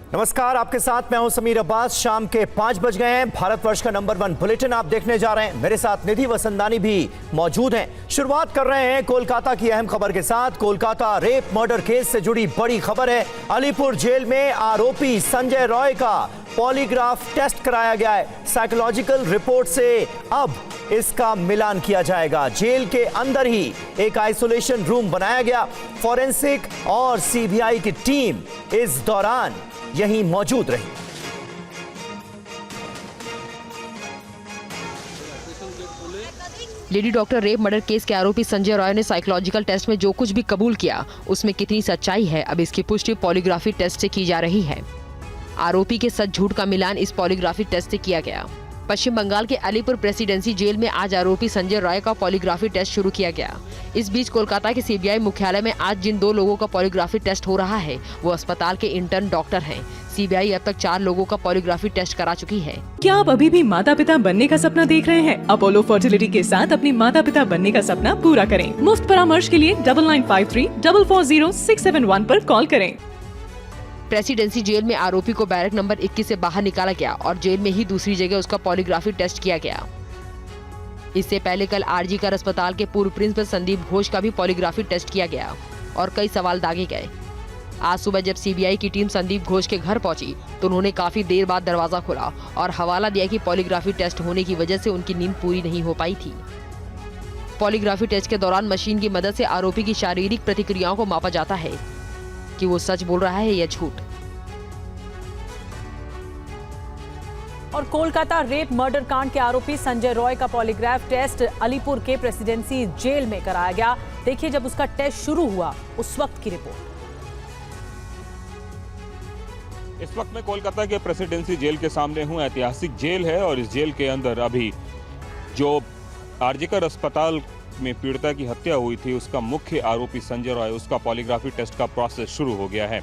नमस्कार, आपके साथ मैं हूं समीर अब्बास। शाम के 5 बज गए हैं। भारतवर्ष का नंबर 1 बुलेटिन आप देखने जा रहे हैं। मेरे साथ निधि वसंदानी भी मौजूद हैं। शुरुआत कर रहे हैं कोलकाता की अहम खबर के साथ। कोलकाता रेप मर्डर केस से जुड़ी बड़ी खबर है। अलीपुर जेल में आरोपी संजय रॉय का पॉलीग्राफ टेस्ट कराया गया है। साइकोलॉजिकल रिपोर्ट से अब इसका मिलान किया जाएगा। जेल के अंदर ही एक आइसोलेशन रूम बनाया गया। फॉरेंसिक और सीबीआई की टीम इस दौरान यहीं मौजूद रही। Lady doctor rape murder case के आरोपी संजय रॉय ने साइकोलॉजिकल टेस्ट में जो कुछ भी कबूल किया, उसमें कितनी सच्चाई है, अब इसकी पुष्टि पॉलीग्राफी टेस्ट से की जा रही है। आरोपी के सच झूठ का मिलान इस पॉलीग्राफी टेस्ट से किया गया। पश्चिम बंगाल के अलीपुर प्रेसिडेंसी जेल में आज आरोपी संजय रॉय का पॉलीग्राफी टेस्ट शुरू किया गया। इस बीच कोलकाता के सीबीआई मुख्यालय में आज जिन 2 लोगों का पॉलीग्राफी टेस्ट हो रहा है, वो अस्पताल के इंटर्न डॉक्टर हैं। सीबीआई अब तक 4 लोगों का पॉलीग्राफी टेस्ट करा चुकी है। क्या आप अभी भी माता पिता बनने का सपना देख रहे हैं? अपोलो फर्टिलिटी के साथ अपनी माता पिता बनने का सपना पूरा करें। मुफ्त परामर्श के लिए 9953 440 671 पर कॉल करें। प्रेसिडेंसी जेल में आरोपी को बैरक नंबर 21 से बाहर निकाला गया और जेल में ही दूसरी जगह उसका पॉलीग्राफी टेस्ट किया गया। इससे पहले कल आरजी कर अस्पताल के पूर्व प्रिंसिपल संदीप घोष का भी पॉलीग्राफी टेस्ट किया गया और कई सवाल दागे गए। आज सुबह जब सीबीआई की टीम संदीप घोष के घर पहुंची तो उन्होंने काफी देर बाद दरवाजा खोला और हवाला दिया कि पॉलीग्राफी टेस्ट होने की वजह से उनकी नींद पूरी नहीं हो पाई थी। पॉलीग्राफी टेस्ट के दौरान मशीन की मदद से आरोपी की शारीरिक प्रतिक्रियाओं को मापा जाता है कि वो सच बोल रहा है या झूठ। और कोलकाता रेप मर्डर कांड के आरोपी संजय रॉय का पॉलीग्राफ टेस्ट अलीपुर के प्रेसिडेंसी जेल में कराया गया। देखिए जब उसका टेस्ट शुरू हुआ उस वक्त की रिपोर्ट। इस वक्त मैं कोलकाता के प्रेसिडेंसी जेल के सामने हूं। ऐतिहासिक जेल है और इस जेल के अंदर अभी जो आरजी कर अस्पताल में पीड़िता की हत्या हुई थी उसका मुख्य आरोपी संजय रॉय, उसका पॉलीग्राफी टेस्ट का प्रोसेस शुरू हो गया है।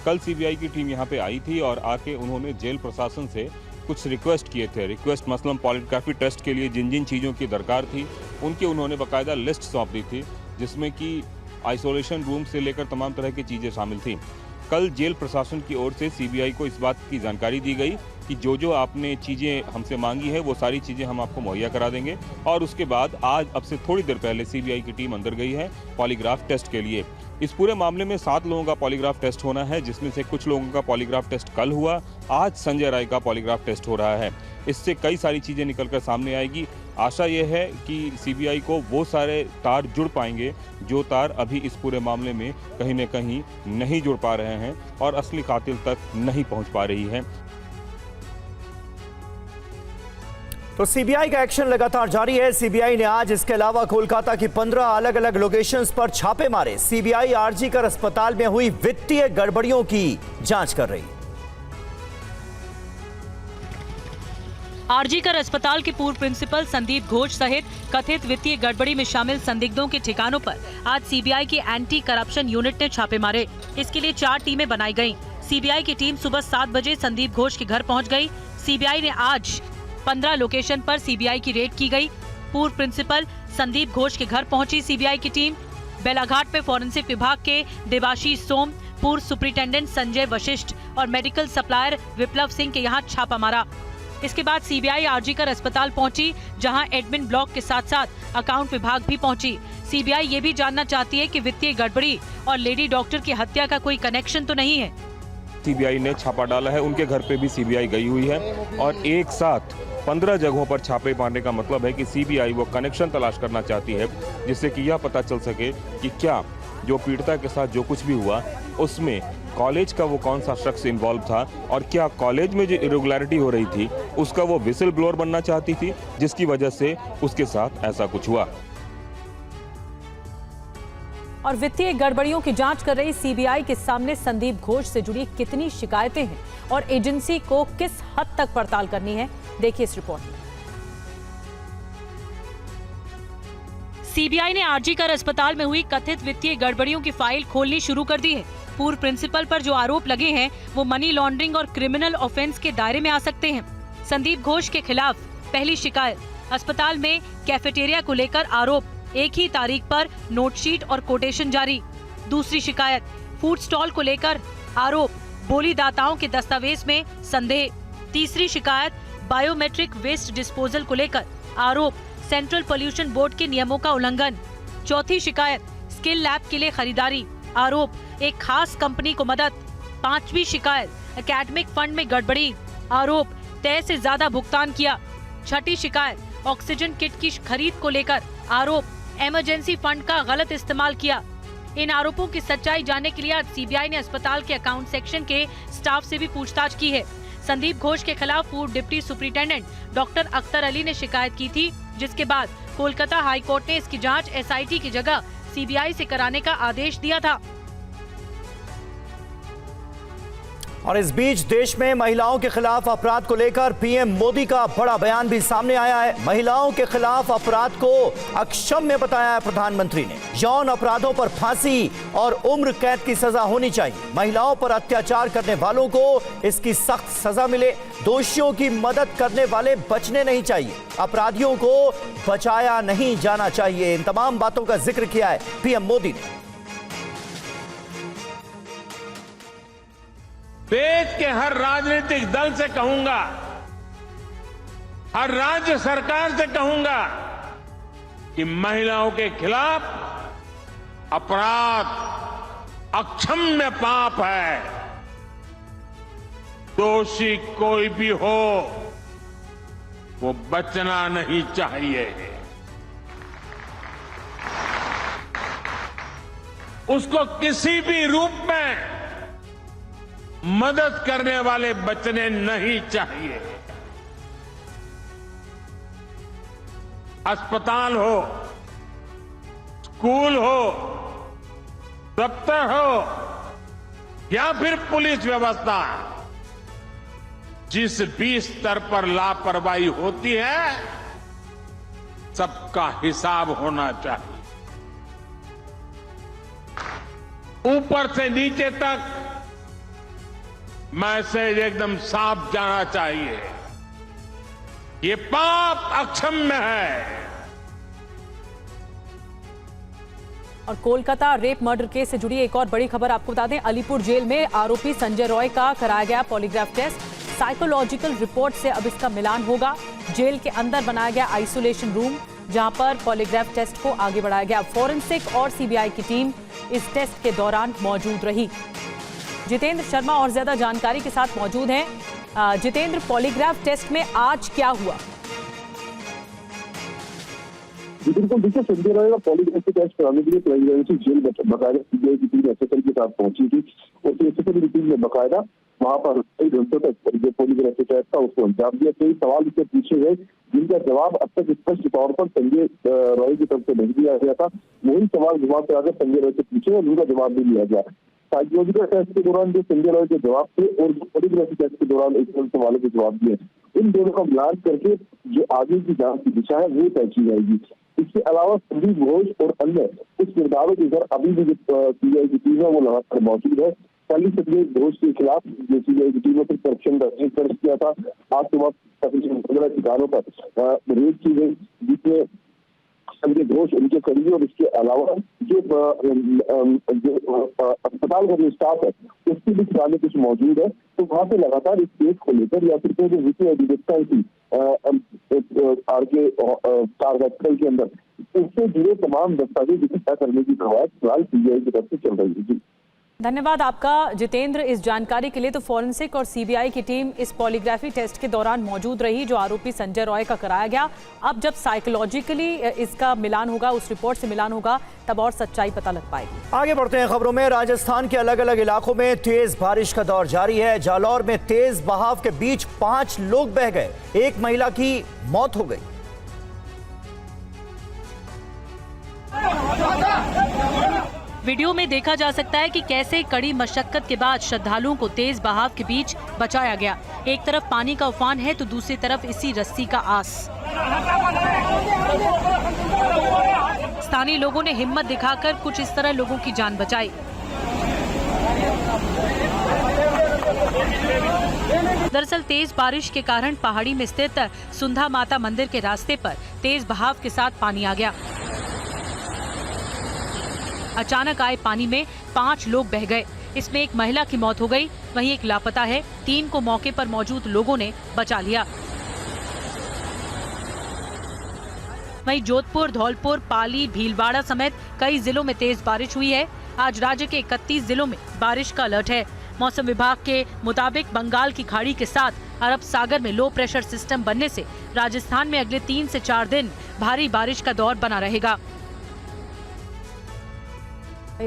कल सीबीआई की टीम यहां पे आई थी और आके उन्होंने जेल प्रशासन से कुछ रिक्वेस्ट किए थे। रिक्वेस्ट मसलन पॉलीग्राफी टेस्ट के लिए जिन जिन चीज़ों की दरकार थी उनकी उन्होंने बाकायदा लिस्ट सौंप दी थी, जिसमें कि आइसोलेशन रूम से लेकर तमाम तरह की चीज़ें शामिल थी। कल जेल प्रशासन की ओर से सीबीआई को इस बात की जानकारी दी गई कि जो जो आपने चीज़ें हमसे मांगी है वो सारी चीज़ें हम आपको मुहैया करा देंगे। और उसके बाद आज अब से थोड़ी देर पहले सीबीआई की टीम अंदर गई है पॉलीग्राफ टेस्ट के लिए। इस पूरे मामले में 7 लोगों का पॉलीग्राफ टेस्ट होना है, जिसमें से कुछ लोगों का पॉलीग्राफ टेस्ट कल हुआ। आज संजय राय का पॉलीग्राफ टेस्ट हो रहा है। इससे कई सारी चीज़ें निकलकर सामने आएगी। आशा यह है कि सीबीआई को वो सारे तार जुड़ पाएंगे जो तार अभी इस पूरे मामले में कहीं न कहीं नहीं जुड़ पा रहे हैं और असली कातिल तक नहीं पहुंच पा रही है। तो सीबीआई का एक्शन लगातार जारी है। सीबीआई ने आज इसके अलावा कोलकाता की 15 अलग अलग लोकेशंस पर छापे मारे। सीबीआई आरजी कर अस्पताल में हुई वित्तीय गड़बड़ियों की जांच कर रही। आरजी कर अस्पताल के पूर्व प्रिंसिपल संदीप घोष सहित कथित वित्तीय गड़बड़ी में शामिल संदिग्धों के ठिकानों पर आज सीबीआई की एंटी करप्शन यूनिट ने छापे मारे। इसके लिए 4 टीमें बनाई गईं। सीबीआई की टीम सुबह 7 बजे संदीप घोष के घर पहुंच गई। सीबीआई ने आज 15 लोकेशन पर सीबीआई की रेड की गई। पूर्व प्रिंसिपल संदीप घोष के घर पहुंची सीबीआई की टीम। बेलाघाट में फॉरेंसिक विभाग के देवाशीष सोम, पूर्व सुपरिटेंडेंट संजय वशिष्ठ और मेडिकल सप्लायर विप्लव सिंह के यहाँ छापा मारा। इसके बाद सीबीआई आरजी कर अस्पताल पहुंची, जहां एडमिन ब्लॉक के साथ साथ अकाउंट विभाग भी पहुंची। सीबीआई ये भी जानना चाहती है कि वित्तीय गड़बड़ी और लेडी डॉक्टर की हत्या का कोई कनेक्शन तो नहीं है। सीबीआई ने छापा डाला है, उनके घर पे भी सीबीआई गई हुई है और एक साथ 15 जगहों पर छापे मारने का मतलब है कि सीबीआई वो कनेक्शन तलाश करना चाहती है, जिससे कि यह पता चल सके कि क्या जो पीड़िता के साथ जो कुछ भी हुआ उसमें कॉलेज का वो कौन सा शख्स इन्वॉल्व था और क्या कॉलेज में जो इरेगुलरिटी हो रही थी उसका वो विसिल ब्लोअर बनना चाहती थी, जिसकी वजह से उसके साथ ऐसा कुछ हुआ। और वित्तीय गड़बड़ियों की जांच कर रही सीबीआई के सामने संदीप घोष से जुड़ी कितनी शिकायतें हैं और एजेंसी को किस हद तक पड़ताल करनी है, देखिए इस रिपोर्ट में। सीबीआई ने आरजी कर अस्पताल में हुई कथित वित्तीय गड़बड़ियों की फाइल खोलनी शुरू कर दी है। पूर्व प्रिंसिपल पर जो आरोप लगे हैं वो मनी लॉन्ड्रिंग और क्रिमिनल ऑफेंस के दायरे में आ सकते हैं। संदीप घोष के खिलाफ पहली शिकायत, अस्पताल में कैफेटेरिया को लेकर आरोप, एक ही तारीख पर नोटशीट और कोटेशन जारी। दूसरी शिकायत, फूड स्टॉल को लेकर आरोप, बोलीदाताओं के दस्तावेज में संदेह। तीसरी शिकायत बायोमेट्रिक वेस्ट डिस्पोजल को लेकर आरोप सेंट्रल पोल्यूशन बोर्ड के नियमों का उल्लंघन। चौथी शिकायत स्किल लैब के लिए खरीदारी, आरोप एक खास कंपनी को मदद। पांचवी शिकायत एकेडमिक फंड में गड़बड़ी, आरोप तय से ज्यादा भुगतान किया। छठी शिकायत ऑक्सीजन किट की खरीद को लेकर, आरोप इमरजेंसी फंड का गलत इस्तेमाल किया। इन आरोपों की सच्चाई जानने के लिए आज सीबीआई ने अस्पताल के अकाउंट सेक्शन के स्टाफ से भी पूछताछ की है। संदीप घोष के खिलाफ पूर्व deputy superintendent doctor Akhtar Ali ने शिकायत की थी, जिसके बाद कोलकाता हाई कोर्ट ने इसकी जांच एसआईटी की जगह सीबीआई से कराने का आदेश दिया था। और इस बीच देश में महिलाओं के खिलाफ अपराध को लेकर पीएम मोदी का बड़ा बयान भी सामने आया है। महिलाओं के खिलाफ अपराध को अक्षम्य बताया है प्रधानमंत्री ने। यौन अपराधों पर फांसी और उम्र कैद की सजा होनी चाहिए। महिलाओं पर अत्याचार करने वालों को इसकी सख्त सजा मिले। दोषियों की मदद करने वाले बचने नहीं चाहिए, अपराधियों को बचाया नहीं जाना चाहिए। इन तमाम बातों का जिक्र किया है पीएम मोदी ने। देश के हर राजनीतिक दल से कहूंगा, हर राज्य सरकार से कहूंगा कि महिलाओं के खिलाफ अपराध अक्षम्य पाप है। दोषी कोई भी हो वो बचना नहीं चाहिए। उसको किसी भी रूप में मदद करने वाले बचने नहीं चाहिए। अस्पताल हो, स्कूल हो, दफ्तर हो या फिर पुलिस व्यवस्था, जिस भी स्तर पर लापरवाही होती है सबका हिसाब होना चाहिए। ऊपर से नीचे तक मैसेज एकदम साफ जाना चाहिए, ये पाप अक्षम्य है। और कोलकाता रेप मर्डर केस से जुड़ी एक और बड़ी खबर आपको बता दें। अलीपुर जेल में आरोपी संजय रॉय का कराया गया पॉलीग्राफ टेस्ट। साइकोलॉजिकल रिपोर्ट से अब इसका मिलान होगा। जेल के अंदर बनाया गया आइसोलेशन रूम, जहां पर पॉलीग्राफ टेस्ट को आगे बढ़ाया गया। फॉरेंसिक और सीबीआई की टीम इस टेस्ट के दौरान मौजूद रही। जितेंद्र शर्मा और ज्यादा जानकारी के साथ मौजूद हैं। जितेंद्र, पॉलीग्राफ टेस्ट में आज क्या हुआ? बिल्कुल, देखिए संजय रॉय का पॉलीग्राफ टेस्ट कराने के लिए प्रेसिडेंसी जेल बकायदा सीबीआई की टीम एसएसएल के साथ पहुंची थी और एसएसएल की टीम ने बकायदा वहां पर कई घंटों तक जो पॉलीग्राफ टेस्ट था उसको अंजाम दिया। कई सवाल इससे पूछे गए जिनका जवाब अब तक स्पष्ट तौर पर संजय रॉय की तरफ से नहीं दिया गया था। वही सवाल जवाब पे आकर संजय रॉय से पूछे और उनका जवाब भी लिया गया। साइकोलॉजिकल टेस्ट के दौरान जो संजय रॉय के जवाब थे और पॉलीग्राफी टेस्ट के दौरान एक सवालों के जवाब दिए, इन दोनों का मिलान करके जो आगे की जांच की दिशा है वो तय की जाएगी। इसके अलावा संदीप घोष और अन्य कुछ किरदारों के घर अभी भी सीबीआई की टीम है वो लगातार मौजूद है। कल संदीप घोष के खिलाफ जो सीबीआई की टीम ने करप्शन का केस दर्ज किया था। आज सुबह तकरीबन 15 ठिकानों पर रेड की गई, जिसमें संजय घोष उनके करीबी और इसके अलावा जो अस्पताल का जो स्टाफ है उसकी भी खिलाफ कुछ मौजूद है। तो वहां पे लगातार इस केस को लेकर या फिर जो विषय अधिवक्ता थी आरके हॉस्पिटल के अंदर, उससे जुड़े तमाम दस्तावेज इकट्ठा करने की कवायद फिलहाल सीबीआई की तरफ से चल रही है। धन्यवाद आपका जितेंद्र इस जानकारी के लिए। तो फॉरेंसिक और सीबीआई की टीम इस पॉलीग्राफी टेस्ट के दौरान मौजूद रही जो आरोपी संजय रॉय का कराया गया। अब जब साइकोलॉजिकली इसका मिलान होगा, उस रिपोर्ट से मिलान होगा, तब और सच्चाई पता लग पाएगी। आगे बढ़ते हैं खबरों में। राजस्थान के अलग अलग इलाकों में तेज बारिश का दौर जारी है। जालौर में तेज बहाव के बीच 5 लोग बह गए, एक महिला की मौत हो गई। वीडियो में देखा जा सकता है कि कैसे कड़ी मशक्कत के बाद श्रद्धालुओं को तेज बहाव के बीच बचाया गया। एक तरफ पानी का उफान है तो दूसरी तरफ इसी रस्सी का आस। स्थानीय लोगों ने हिम्मत दिखाकर कुछ इस तरह लोगों की जान बचाई। दरअसल तेज बारिश के कारण पहाड़ी में स्थित सुंधा माता मंदिर के रास्ते पर तेज बहाव के साथ पानी आ गया। अचानक आए पानी में 5 लोग बह गए। इसमें एक महिला की मौत हो गई, वहीं एक लापता है। 3 को मौके पर मौजूद लोगों ने बचा लिया। वहीं जोधपुर, धौलपुर, पाली, भीलवाड़ा समेत कई जिलों में तेज बारिश हुई है। आज राज्य के 31 जिलों में बारिश का अलर्ट है। मौसम विभाग के मुताबिक बंगाल की खाड़ी के साथ अरब सागर में लो प्रेशर सिस्टम बनने से राजस्थान में अगले 3 से 4 दिन भारी बारिश का दौर बना रहेगा।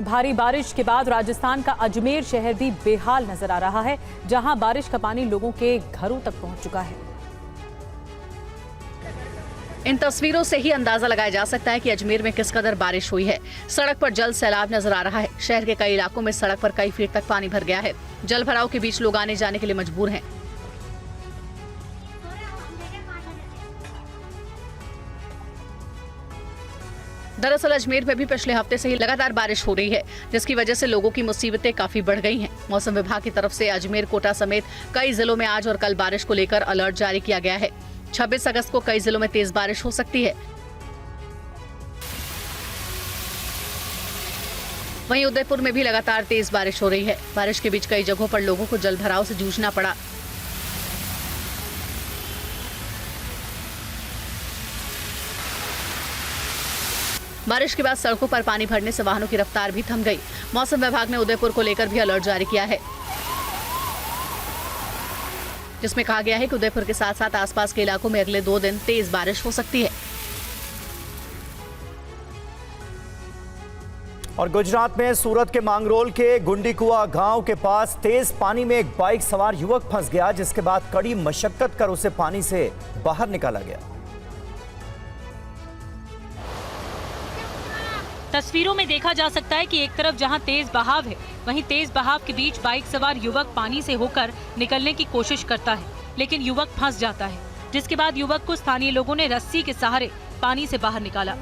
भारी बारिश के बाद राजस्थान का अजमेर शहर भी बेहाल नजर आ रहा है, जहां बारिश का पानी लोगों के घरों तक पहुंच चुका है। इन तस्वीरों से ही अंदाजा लगाया जा सकता है कि अजमेर में किस कदर बारिश हुई है। सड़क पर जल सैलाब नजर आ रहा है। शहर के कई इलाकों में सड़क पर कई फीट तक पानी भर गया है। जल भराव के बीच लोग आने जाने के लिए मजबूर हैं। दरअसल अजमेर में भी पिछले हफ्ते से ही लगातार बारिश हो रही है, जिसकी वजह से लोगों की मुसीबतें काफी बढ़ गई हैं। मौसम विभाग की तरफ से अजमेर, कोटा समेत कई जिलों में आज और कल बारिश को लेकर अलर्ट जारी किया गया है। 26 अगस्त को कई जिलों में तेज बारिश हो सकती है। वहीं उदयपुर में भी लगातार तेज बारिश हो रही है। बारिश के बीच कई जगहों पर लोगों को जल भराव से जूझना पड़ा। बारिश के बाद सड़कों पर पानी भरने से वाहनों की रफ्तार भी थम गई। मौसम विभाग ने उदयपुर को लेकर भी अलर्ट जारी किया है, जिसमें कहा गया है कि उदयपुर के साथ साथ आसपास के इलाकों में अगले 2 दिन तेज बारिश हो सकती है। और गुजरात में सूरत के मांगरोल के गुंडीकुआ गांव के पास तेज पानी में एक बाइक सवार युवक फंस गया, जिसके बाद कड़ी मशक्कत कर उसे पानी से बाहर निकाला गया। तस्वीरों में देखा जा सकता है कि एक तरफ जहां तेज बहाव है, वहीं तेज बहाव के बीच बाइक सवार युवक पानी से होकर निकलने की कोशिश करता है, लेकिन युवक फंस जाता है, जिसके बाद युवक को स्थानीय लोगों ने रस्सी के सहारे पानी से बाहर निकाला।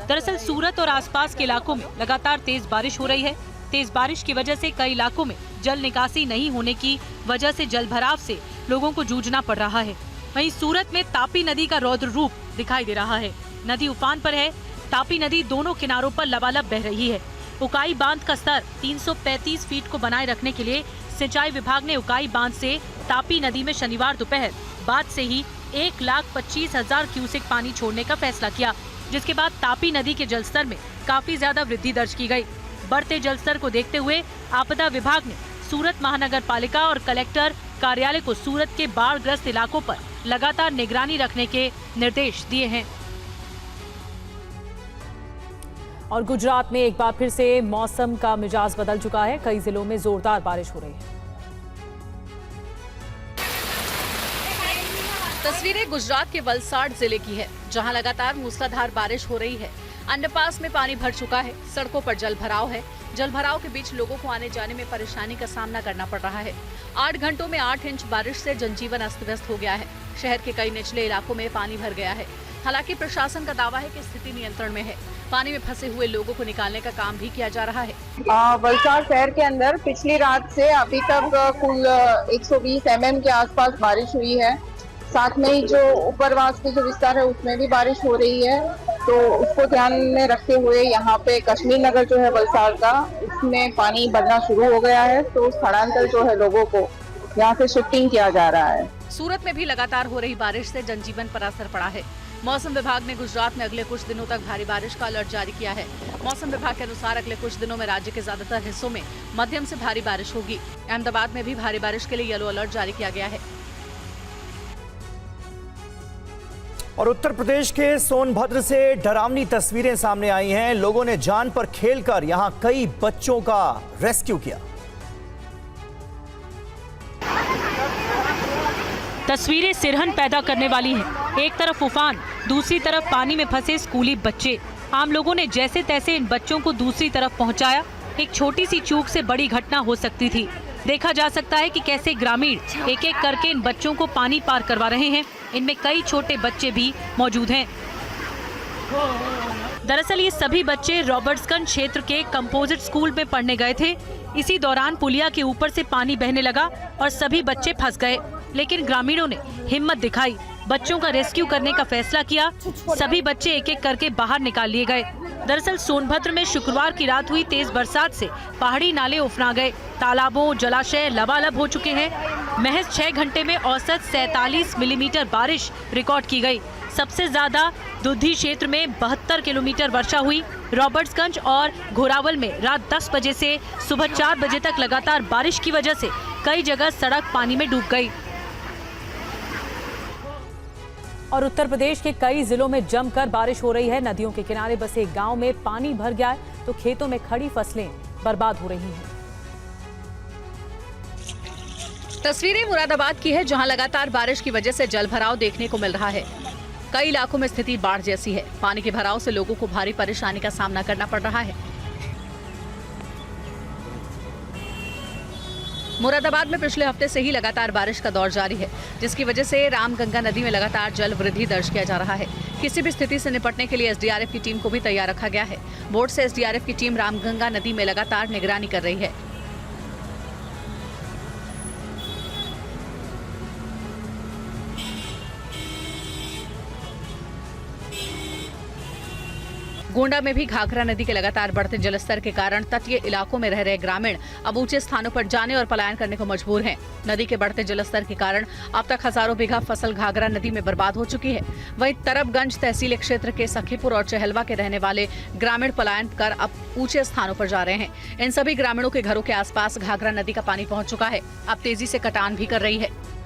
दरअसल सूरत और आसपास के इलाकों में लगातार तेज बारिश हो रही है। तेज बारिश की वजह से कई इलाकों में जल निकासी नहीं होने की वजह से जल भराव से लोगों को जूझना पड़ रहा है। वहीं सूरत में तापी नदी का रौद्र रूप दिखाई दे रहा है। नदी उफान पर है। तापी नदी दोनों किनारों पर लबालब बह रही है। उकाई बांध का स्तर 335 फीट को बनाए रखने के लिए सिंचाई विभाग ने उकाई बांध से तापी नदी में शनिवार दोपहर बाद से ही 1,25,000 क्यूसेक पानी छोड़ने का फैसला किया, जिसके बाद तापी नदी के जलस्तर में काफी ज्यादा वृद्धि दर्ज की गई। बढ़ते जलस्तर को देखते हुए आपदा विभाग ने सूरत महानगर पालिका और कलेक्टर कार्यालय को सूरत के बाढ़ग्रस्त इलाकों पर लगातार निगरानी रखने के निर्देश दिए हैं। और गुजरात में एक बार फिर से मौसम का मिजाज बदल चुका है। कई जिलों में जोरदार बारिश हो रही है। तस्वीरें गुजरात के वलसाड जिले की है, जहां लगातार मूसलाधार बारिश हो रही है। अंडरपास में पानी भर चुका है। सड़कों पर जल भराव है। जल भराव के बीच लोगों को आने जाने में परेशानी का सामना करना पड़ रहा है। 8 घंटों में 8 इंच बारिश से जनजीवन अस्त व्यस्त हो गया है। शहर के कई निचले इलाकों में पानी भर गया है। हालांकि प्रशासन का दावा है कि स्थिति नियंत्रण में है। पानी में फंसे हुए लोगों को निकालने का काम भी किया जा रहा है। वलसाड शहर के अंदर पिछली रात से अभी तक कुल 120 mm के आसपास बारिश हुई है। साथ में ही जो ऊपरवास के जो विस्तार है उसमें भी बारिश हो रही है, तो उसको ध्यान में रखते हुए यहाँ पे कश्मीर नगर जो है वलसाड का, उसमें पानी बढ़ना शुरू हो गया है, तो स्थलांतर जो है लोगों को यहाँ से शिफ्टिंग किया जा रहा है। सूरत में भी लगातार हो रही बारिश से जनजीवन पर असर पड़ा है। मौसम विभाग ने गुजरात में अगले कुछ दिनों तक भारी बारिश का अलर्ट जारी किया है। मौसम विभाग के अनुसार अगले कुछ दिनों में राज्य के ज्यादातर हिस्सों में मध्यम से भारी बारिश होगी। अहमदाबाद में भी भारी बारिश के लिए येलो अलर्ट जारी किया गया है। और उत्तर प्रदेश के सोनभद्र से डरावनी तस्वीरें सामने आई हैं। लोगों ने जान पर खेलकर यहां कई बच्चों का रेस्क्यू किया। तस्वीरें सिरहन पैदा करने वाली हैं। एक तरफ उफान, दूसरी तरफ पानी में फंसे स्कूली बच्चे। आम लोगों ने जैसे तैसे इन बच्चों को दूसरी तरफ पहुंचाया। एक छोटी सी चूक से बड़ी घटना हो सकती थी। देखा जा सकता है कि कैसे ग्रामीण एक एक करके इन बच्चों को पानी पार करवा रहे हैं। इनमें कई छोटे बच्चे भी मौजूद हैं। दरअसल ये सभी बच्चे रॉबर्ट्सगंज क्षेत्र के कंपोजिट स्कूल में पढ़ने गए थे। इसी दौरान पुलिया के ऊपर से पानी बहने लगा और सभी बच्चे फंस गए, लेकिन ग्रामीणों ने हिम्मत दिखाई, बच्चों का रेस्क्यू करने का फैसला किया। सभी बच्चे एक एक करके बाहर निकाल लिए गए। दरअसल सोनभद्र में शुक्रवार की रात हुई तेज बरसात से पहाड़ी नाले उफना गए, तालाबों जलाशय लबालब हो चुके हैं। महज 6 घंटे में औसत 47 मिलीमीटर बारिश रिकॉर्ड की गई। सबसे ज्यादा दुधी क्षेत्र में 72 किलोमीटर वर्षा हुई। रॉबर्ट्सगंज और घोरावल में रात 10 बजे से सुबह 4 बजे तक लगातार बारिश की वजह से कई जगह सड़क पानी में डूब गई। और उत्तर प्रदेश के कई जिलों में जमकर बारिश हो रही है। नदियों के किनारे बसे गांव में पानी भर गया है तो खेतों में खड़ी फसलें बर्बाद हो रही हैं। तस्वीरें मुरादाबाद की है, जहां लगातार बारिश की वजह से जलभराव देखने को मिल रहा है। कई इलाकों में स्थिति बाढ़ जैसी है। पानी के भराव से लोगों को भारी परेशानी का सामना करना पड़ रहा है। मुरादाबाद में पिछले हफ्ते से ही लगातार बारिश का दौर जारी है, जिसकी वजह से रामगंगा नदी में लगातार जल वृद्धि दर्ज किया जा रहा है। किसी भी स्थिति से निपटने के लिए एसडीआरएफ की टीम को भी तैयार रखा गया है। बोर्ड से एसडीआरएफ की टीम रामगंगा नदी में लगातार निगरानी कर रही है। गोंडा में भी घाघरा नदी के लगातार बढ़ते जलस्तर के कारण तटीय इलाकों में रह रहे ग्रामीण अब ऊंचे स्थानों पर जाने और पलायन करने को मजबूर हैं। नदी के बढ़ते जलस्तर के कारण अब तक हजारों बीघा फसल घाघरा नदी में बर्बाद हो चुकी है। वहीं तरबगंज तहसील क्षेत्र के सखीपुर और चहलवा के रहने वाले ग्रामीण पलायन कर अब ऊंचे स्थानों पर जा रहे हैं। इन सभी ग्रामीणों के घरों के आसपास घाघरा नदी का पानी पहुंच चुका है। अब तेजी से कटान भी कर रही है।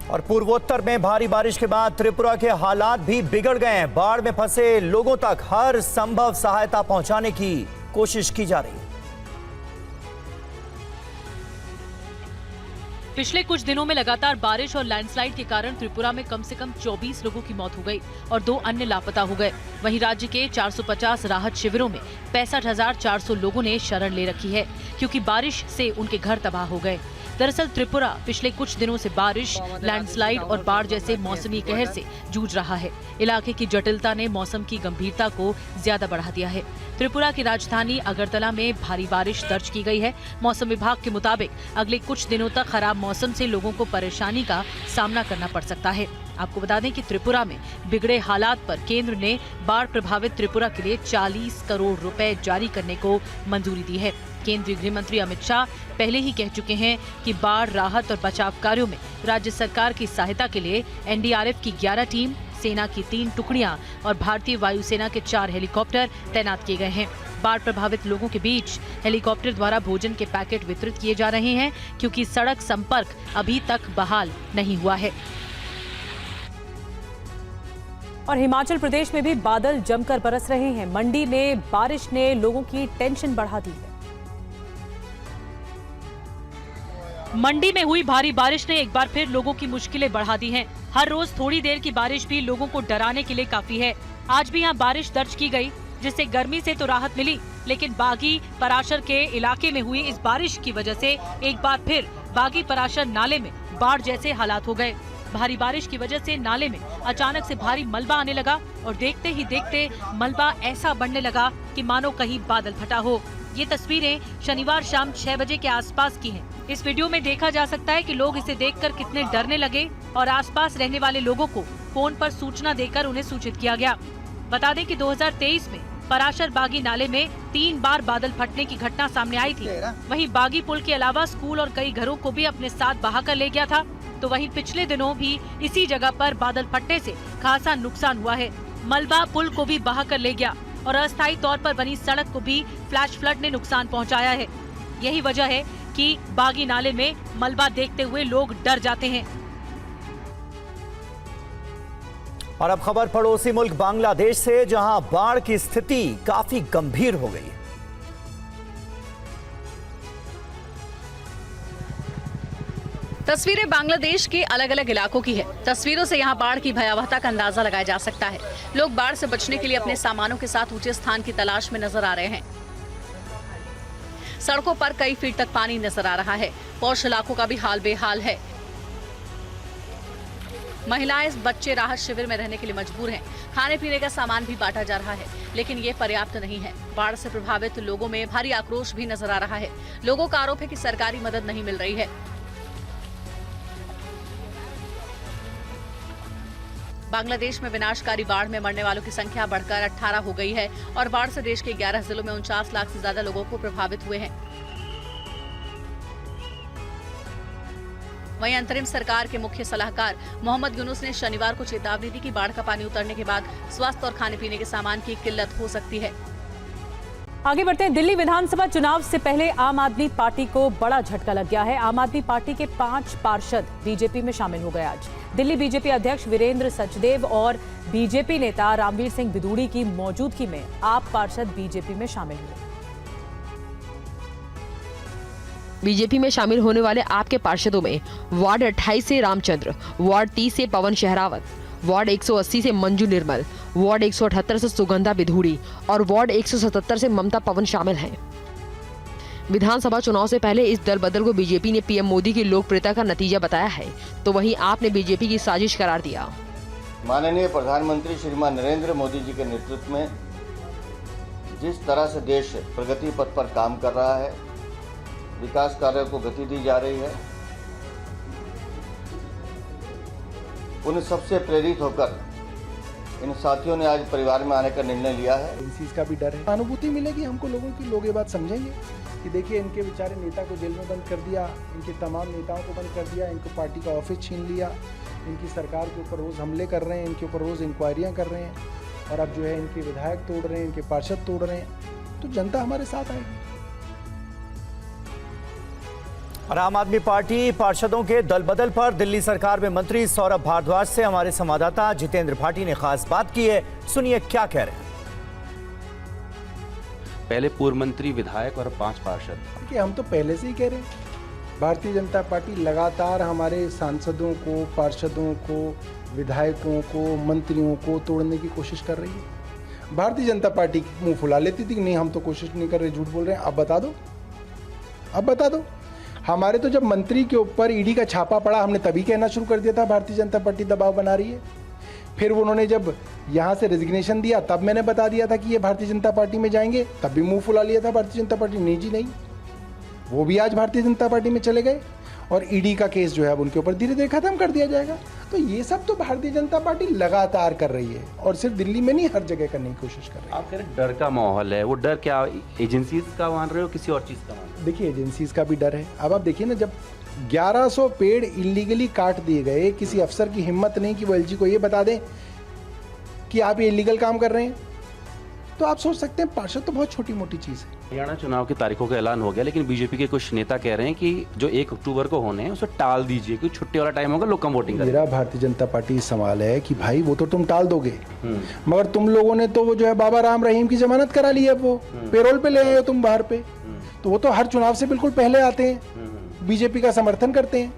और पूर्वोत्तर में भारी बारिश के बाद त्रिपुरा के हालात भी बिगड़ गए हैं। बाढ़ में फंसे लोगों तक हर संभव सहायता पहुंचाने की कोशिश की जा रही है। पिछले कुछ दिनों में लगातार बारिश और लैंडस्लाइड के कारण त्रिपुरा में कम से कम 24 लोगों की मौत हो गई और 2 अन्य लापता हो गए। वहीं राज्य के 450 राहत शिविरों में 65,400 लोगों ने शरण ले रखी है, क्योंकि बारिश से उनके घर तबाह हो गए। दरअसल त्रिपुरा पिछले कुछ दिनों से बारिश, लैंडस्लाइड और बाढ़ जैसे मौसमी कहर से जूझ रहा है। इलाके की जटिलता ने मौसम की गंभीरता को ज्यादा बढ़ा दिया है। त्रिपुरा की राजधानी अगरतला में भारी बारिश दर्ज की गई है। मौसम विभाग के मुताबिक अगले कुछ दिनों तक खराब मौसम से लोगों को परेशानी का सामना करना पड़ सकता है। आपको बता दें कि त्रिपुरा में बिगड़े हालात पर केंद्र ने बाढ़ प्रभावित त्रिपुरा के लिए 40 करोड़ रुपए जारी करने को मंजूरी दी है। केंद्रीय गृह मंत्री अमित शाह पहले ही कह चुके हैं कि बाढ़ राहत और बचाव कार्यों में राज्य सरकार की सहायता के लिए एनडीआरएफ की 11 टीम, सेना की 3 टुकड़ियां और भारतीय वायुसेना के 4 हेलीकॉप्टर तैनात किए गए हैं। बाढ़ प्रभावित लोगों के बीच हेलीकॉप्टर द्वारा भोजन के पैकेट वितरित किए जा रहे हैं, क्योंकि सड़क संपर्क अभी तक बहाल नहीं हुआ है। और हिमाचल प्रदेश में भी बादल जमकर बरस रहे हैं। मंडी में बारिश ने लोगों की टेंशन बढ़ा दी है। मंडी में हुई भारी बारिश ने एक बार फिर लोगों की मुश्किलें बढ़ा दी हैं। हर रोज थोड़ी देर की बारिश भी लोगों को डराने के लिए काफी है। आज भी यहाँ बारिश दर्ज की गई, जिससे गर्मी से तो राहत मिली, लेकिन बागी पराशर के इलाके में हुई इस बारिश की वजह से एक बार फिर बागी पराशर नाले में बाढ़ जैसे हालात हो गए। भारी बारिश की वजह से नाले में अचानक से भारी मलबा आने लगा और देखते ही देखते मलबा ऐसा बढ़ने लगा कि मानो कहीं बादल फटा हो। ये तस्वीरें शनिवार शाम 6 बजे के आसपास की हैं। इस वीडियो में देखा जा सकता है कि लोग इसे देखकर कितने डरने लगे और आसपास रहने वाले लोगों को फोन पर सूचना देकर उन्हें सूचित किया गया। बता दें कि 2023 में पराशर बागी नाले में 3 बार बादल फटने की घटना सामने आई थी। वहीं बागी पुल के अलावा स्कूल और कई घरों को भी अपने साथ बहाकर ले गया था। तो वहीं पिछले दिनों भी इसी जगह पर बादल फटने से खासा नुकसान हुआ है। मलबा पुल को भी बहाकर ले गया और अस्थायी तौर पर बनी सड़क को भी फ्लैश फ्लड ने नुकसान पहुंचाया है। यही वजह है कि बागी नाले में मलबा देखते हुए लोग डर जाते हैं। और अब खबर पड़ोसी मुल्क बांग्लादेश से, जहां बाढ़ की स्थिति काफी गंभीर हो गई है। तस्वीरें बांग्लादेश के अलग अलग इलाकों की है। तस्वीरों से यहां बाढ़ की भयावहता का अंदाजा लगाया जा सकता है। लोग बाढ़ से बचने के लिए अपने सामानों के साथ ऊंचे स्थान की तलाश में नजर आ रहे हैं। सड़कों पर कई फीट तक पानी नजर आ रहा है। पौष इलाकों का भी हाल बेहाल है। महिलाएं, बच्चे राहत शिविर में रहने के लिए मजबूर हैं। खाने पीने का सामान भी बांटा जा रहा है, लेकिन ये पर्याप्त नहीं है। बाढ़ से प्रभावित लोगों में भारी आक्रोश भी नजर आ रहा है। लोगों का आरोप है कि सरकारी मदद नहीं मिल रही है। बांग्लादेश में विनाशकारी बाढ़ में मरने वालों की संख्या बढ़कर 18 हो गई है और बाढ़ से देश के 11 जिलों में 49 लाख से ज्यादा लोगों को प्रभावित हुए हैं। वहीं अंतरिम सरकार के मुख्य सलाहकार मोहम्मद यूनुस ने शनिवार को चेतावनी दी कि बाढ़ का पानी उतरने के बाद स्वास्थ्य और खाने पीने के सामान की किल्लत हो सकती है। आगे बढ़ते हैं। दिल्ली विधानसभा चुनाव से पहले आम आदमी पार्टी को बड़ा झटका लग गया है। आम आदमी पार्टी के 5 पार्षद बीजेपी में शामिल हो गए। आज दिल्ली बीजेपी अध्यक्ष वीरेंद्र सचदेव और बीजेपी नेता रामवीर सिंह बिदूड़ी की मौजूदगी में आप पार्षद बीजेपी में शामिल हुए। बीजेपी में शामिल होने वाले आपके पार्षदों में वार्ड 28 से रामचंद्र, वार्ड 30 से पवन शहरावत, वार्ड 180 से मंजू निर्मल, वार्ड 178 से सुगंधा बिधूड़ी और वार्ड 177 से ममता पवन शामिल हैं। विधानसभा चुनाव से पहले इस दल बदल को बीजेपी ने पीएम मोदी की लोकप्रियता का नतीजा बताया है, तो वहीं आपने बीजेपी की साजिश करार दिया। माननीय प्रधानमंत्री श्रीमान नरेंद्र मोदी जी के नेतृत्व में जिस तरह से देश प्रगति पथ पर काम कर रहा है, विकास कार्यों को गति दी जा रही है, उन सबसे प्रेरित होकर इन साथियों ने आज परिवार में आने का निर्णय लिया है। इस चीज़ का भी डर है। अनुभूति मिलेगी हमको लोगों की, लोग ये बात समझेंगे कि देखिए इनके बेचारे नेता को जेल में बंद कर दिया, इनके तमाम नेताओं को बंद कर दिया, इनको पार्टी का ऑफिस छीन लिया, इनकी सरकार के ऊपर रोज़ हमले कर रहे हैं, इनके ऊपर रोज़ इंक्वायरियाँ कर रहे हैं और अब जो है इनके विधायक तोड़ रहे हैं, इनके पार्षद तोड़ रहे हैं, तो जनता हमारे साथ आएगी। और आम आदमी पार्टी पार्षदों के दल बदल पर दिल्ली सरकार में मंत्री सौरभ भारद्वाज से हमारे संवाददाता जितेंद्र भाटी ने खास बात की है। सुनिए क्या कह रहे हैं। पहले पूर्व मंत्री, विधायक और 5 पार्षद। देखिए हम तो पहले से ही कह रहे हैं, भारतीय जनता पार्टी लगातार हमारे सांसदों को, पार्षदों को, विधायकों को, मंत्रियों को तोड़ने की कोशिश कर रही है। भारतीय जनता पार्टी मुंह फुला लेती थी कि नहीं हम तो कोशिश नहीं कर रहे, झूठ बोल रहे हैं। अब बता दो, अब बता दो। हमारे तो जब मंत्री के ऊपर ईडी का छापा पड़ा, हमने तभी कहना शुरू कर दिया था भारतीय जनता पार्टी दबाव बना रही है। फिर उन्होंने जब यहाँ से रेजिग्नेशन दिया तब मैंने बता दिया था कि ये भारतीय जनता पार्टी में जाएंगे, तब भी मुंह फुला लिया था भारतीय जनता पार्टी। नहीं जी नहीं, वो भी आज भारतीय जनता पार्टी में चले गए और ईडी का केस जो है अब उनके ऊपर धीरे धीरे खत्म कर दिया जाएगा। तो ये सब तो भारतीय जनता पार्टी लगातार कर रही है और सिर्फ दिल्ली में नहीं, हर जगह करने की कोशिश कर रही है। आप कह रहे हैं डर का माहौल है, वो डर क्या एजेंसीज का मान रहे हो, किसी और चीज़ का मान रहे हो? देखिए एजेंसीज का भी डर है। अब आप देखिए ना, जब 1100 पेड़ इलीगली काट दिए गए, किसी अफसर की हिम्मत नहीं कि वो एलजी को ये बता दें कि आप ये इलीगल काम कर रहे हैं, तो आप सोच सकते हैं पार्षद तो बहुत छोटी मोटी चीज़ है। हरियाणा चुनाव की तारीखों का ऐलान हो गया, लेकिन बीजेपी के कुछ नेता कह रहे हैं कि जो 1 अक्टूबर को होने हैं उसे टाल दीजिए, क्योंकि छुट्टी वाला टाइम होगा, लोग कम वोटिंग करेंगे। मेरा भारतीय जनता पार्टी सवाल है कि भाई वो तो तुम टाल दोगे, मगर तुम लोगों ने तो वो जो है बाबा राम रहीम की जमानत करा ली है, वो पेरोल पे ले आए हो तुम बाहर पे, तो वो तो हर चुनाव से बिल्कुल पहले आते हैं, बीजेपी का समर्थन करते हैं।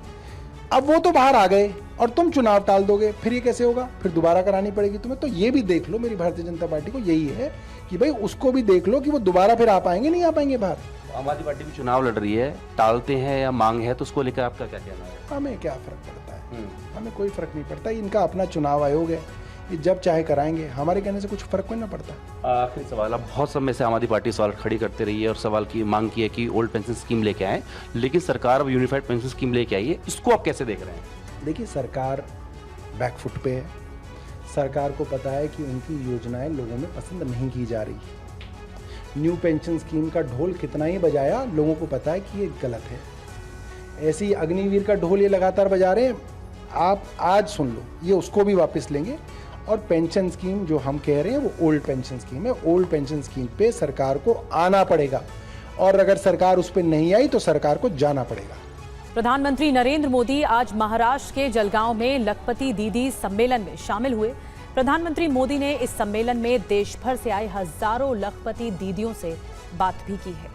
अब वो तो बाहर आ गए और तुम चुनाव टाल दोगे, फिर ये कैसे होगा? फिर दोबारा करानी पड़ेगी तुम्हें। तो ये भी देख लो, मेरी भारतीय जनता पार्टी को यही है कि भाई उसको भी देख लो कि वो दोबारा फिर आ पाएंगे नहीं आ पाएंगे बाहर। आम आदमी पार्टी भी चुनाव लड़ रही है, टालते हैं या मांग है, तो उसको लेकर आपका क्या कहना है? हमें क्या फर्क पड़ता है? हमें कोई फर्क नहीं पड़ता, इनका अपना चुनाव आयोग है, ये जब चाहे कराएंगे, हमारे कहने से कुछ फर्क कोई ना पड़ता। आखिरी सवाल, अब बहुत समय से आम आदमी पार्टी सवाल खड़ी करते रही है और सवाल की मांग की है कि ओल्ड पेंशन स्कीम लेके आए, लेकिन सरकार अब यूनिफाइड पेंशन स्कीम लेके आई है, इसको आप कैसे देख रहे हैं? देखिए सरकार बैकफुट पे है, सरकार को पता है कि उनकी योजनाएं लोगों में पसंद नहीं की जा रही। न्यू पेंशन स्कीम का ढोल कितना ही बजाया, लोगों को पता है कि ये गलत है। ऐसे ही अग्निवीर का ढोल ये लगातार बजा रहे हैं, आप आज सुन लो, ये उसको भी वापस लेंगे। और पेंशन स्कीम जो हम कह रहे हैं वो ओल्ड पेंशन स्कीम है, ओल्ड पेंशन स्कीम पे सरकार को आना पड़ेगा और अगर सरकार उस पर नहीं आई तो सरकार को जाना पड़ेगा। प्रधानमंत्री नरेंद्र मोदी आज महाराष्ट्र के जलगांव में लखपति दीदी सम्मेलन में शामिल हुए। प्रधानमंत्री मोदी ने इस सम्मेलन में देश भर से आए हजारों लखपति दीदियों से बात भी की है।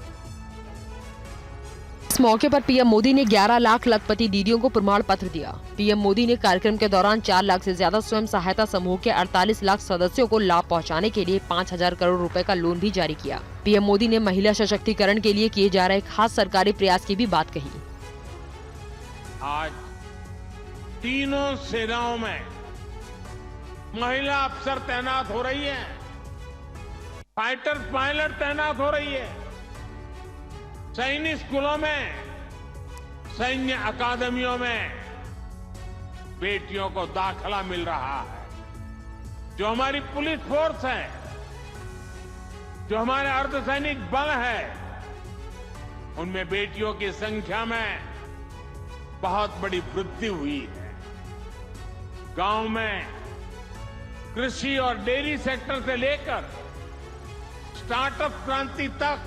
इस मौके पर पीएम मोदी ने 11 लाख लखपति दीदियों को प्रमाण पत्र दिया। पीएम मोदी ने कार्यक्रम के दौरान 4 लाख से ज्यादा स्वयं सहायता समूह के 48 लाख सदस्यों को लाभ पहुंचाने के लिए 5000 करोड़ रुपए का लोन भी जारी किया। पीएम मोदी ने महिला सशक्तिकरण के लिए किए जा रहे खास सरकारी प्रयास की भी बात कही। आज तीनों सेनाओं में महिला अफसर तैनात हो रही है, फाइटर पायलट तैनात हो रही है, सैनिक स्कूलों में, सैन्य अकादमियों में बेटियों को दाखिला मिल रहा है। जो हमारी पुलिस फोर्स है, जो हमारे अर्धसैनिक बल है, उनमें बेटियों की संख्या में बहुत बड़ी वृद्धि हुई है। गांव में कृषि और डेयरी सेक्टर से लेकर स्टार्टअप क्रांति तक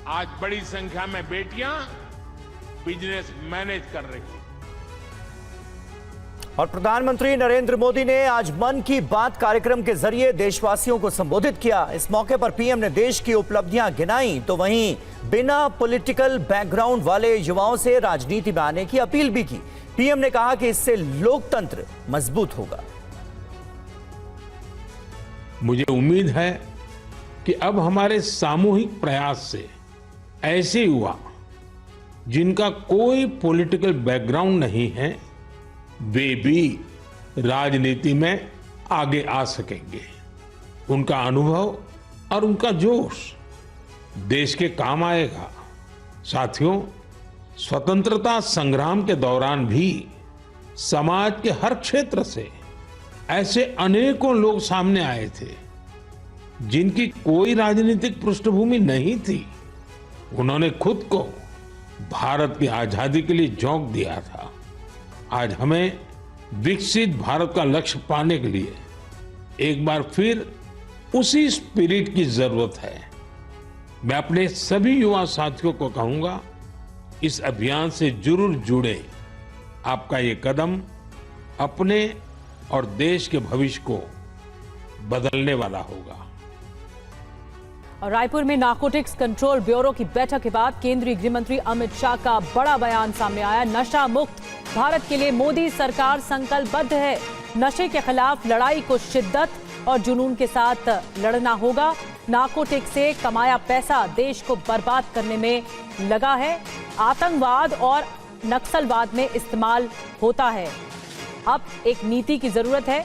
आज बड़ी संख्या में बेटियां बिजनेस मैनेज कर रही हैं। और प्रधानमंत्री नरेंद्र मोदी ने आज मन की बात कार्यक्रम के जरिए देशवासियों को संबोधित किया। इस मौके पर पीएम ने देश की उपलब्धियां गिनाई तो वहीं बिना पॉलिटिकल बैकग्राउंड वाले युवाओं से राजनीति में आने की अपील भी की। पीएम ने कहा कि इससे लोकतंत्र मजबूत होगा। मुझे उम्मीद है कि अब हमारे सामूहिक प्रयास से ऐसे युवा जिनका कोई पॉलिटिकल बैकग्राउंड नहीं है, वे भी राजनीति में आगे आ सकेंगे। उनका अनुभव और उनका जोश देश के काम आएगा। साथियों, स्वतंत्रता संग्राम के दौरान भी समाज के हर क्षेत्र से ऐसे अनेकों लोग सामने आए थे जिनकी कोई राजनीतिक पृष्ठभूमि नहीं थी। उन्होंने खुद को भारत की आजादी के लिए झोंक दिया था। आज हमें विकसित भारत का लक्ष्य पाने के लिए एक बार फिर उसी स्पिरिट की जरूरत है। मैं अपने सभी युवा साथियों को कहूंगा, इस अभियान से जरूर जुड़े। आपका ये कदम अपने और देश के भविष्य को बदलने वाला होगा। और रायपुर में नारकोटिक्स कंट्रोल ब्यूरो की बैठक के बाद केंद्रीय गृह मंत्री अमित शाह का बड़ा बयान सामने आया। नशा मुक्त भारत के लिए मोदी सरकार संकल्पबद्ध है। नशे के खिलाफ लड़ाई को शिद्दत और जुनून के साथ लड़ना होगा। नारकोटिक्स से कमाया पैसा देश को बर्बाद करने में लगा है। आतंकवाद और नक्सलवाद में इस्तेमाल होता है। अब एक नीति की जरूरत है।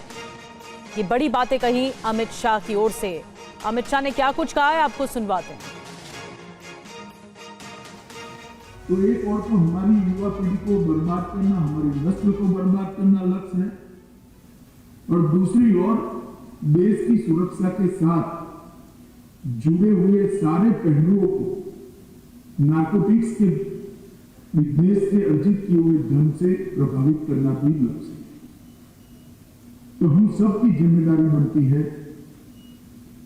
ये बड़ी बातें कही अमित शाह की ओर से। अमित शाह ने क्या कुछ कहा है, आपको सुनवाते हैं। तो एक और तो हमारी युवा पीढ़ी को बर्बाद करना, हमारी नस्ल को बर्बाद करना लक्ष्य है, और दूसरी ओर देश की सुरक्षा के साथ जुड़े हुए सारे पहलुओं को नारकोटिक्स के विदेश से अर्जित किए हुए धन से प्रभावित करना भी लक्ष्य है। तो हम सबकी जिम्मेदारी बनती है